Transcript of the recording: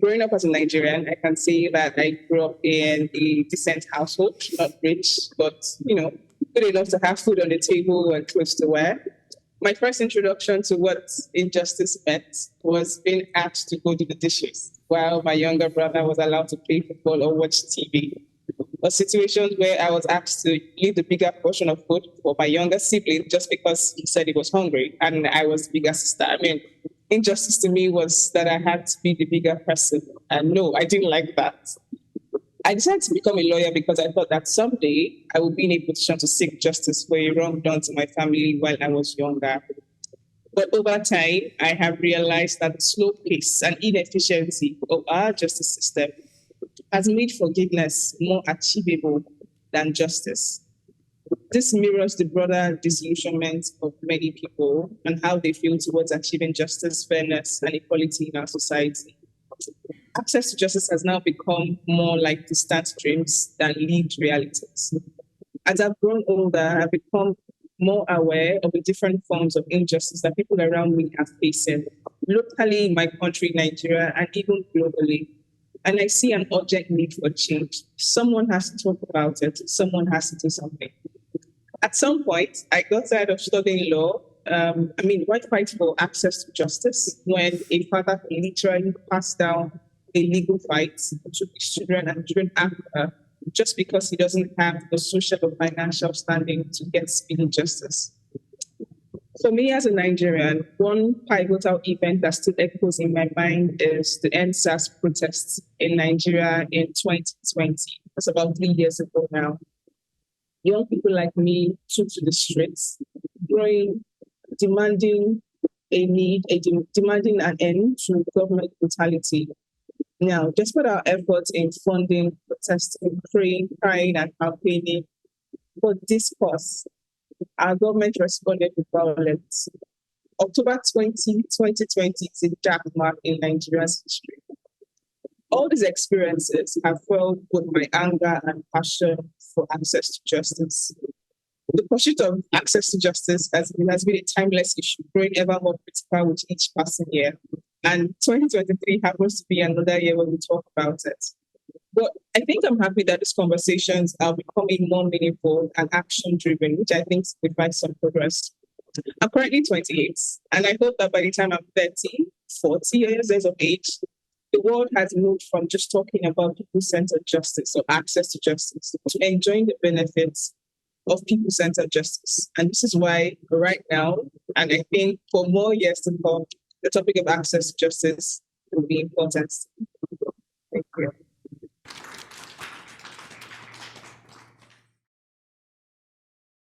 growing up as a Nigerian, I can say that I grew up in a decent household, not rich, but, good enough to have food on the table and clothes to wear. My first introduction to what injustice meant was being asked to go do the dishes while my younger brother was allowed to play football or watch TV. Or situations where I was asked to leave the bigger portion of food for my younger sibling just because he said he was hungry and I was the bigger sister. I mean, injustice to me was that I had to be the bigger person. And no, I didn't like that. I decided to become a lawyer because I thought that someday I would be in a position to seek justice for a wrong done to my family while I was younger. But over time, I have realized that the slow pace and inefficiency of our justice system has made forgiveness more achievable than justice. This mirrors the broader disillusionment of many people and how they feel towards achieving justice, fairness, and equality in our society. Access to justice has now become more like distant dreams than lived realities. As I've grown older, I've become more aware of the different forms of injustice that people around me are facing, locally in my country, Nigeria, and even globally. And I see an urgent need for change. Someone has to talk about it. Someone has to do something. At some point, I got tired of studying law. Why fight for access to justice when a father can literally pass down a legal fight to his children and children after just because he doesn't have the social or financial standing to get speedy justice? For me as a Nigerian, one pivotal event that still echoes in my mind is the NSAS protests in Nigeria in 2020. That's about 3 years ago now. Young people like me took to the streets, demanding demanding an end to government brutality. Now, despite our efforts in funding, protesting, praying, crying, and campaigning for discourse, our government responded with violence. October 2020 is a dark mark in Nigeria's history. All these experiences have fueled both my anger and passion for access to justice. The pursuit of access to justice has been a timeless issue, growing ever more critical with each passing year. And 2023 happens to be another year when we talk about it. But I think I'm happy that these conversations are becoming more meaningful and action-driven, which I think signifies some progress. I'm currently 28, and I hope that by the time I'm 30, 40 years of age, the world has moved from just talking about people-centered justice or access to justice to enjoying the benefits of people-centered justice. And this is why right now, and I think for more years to come, the topic of access to justice will be important. Thank you.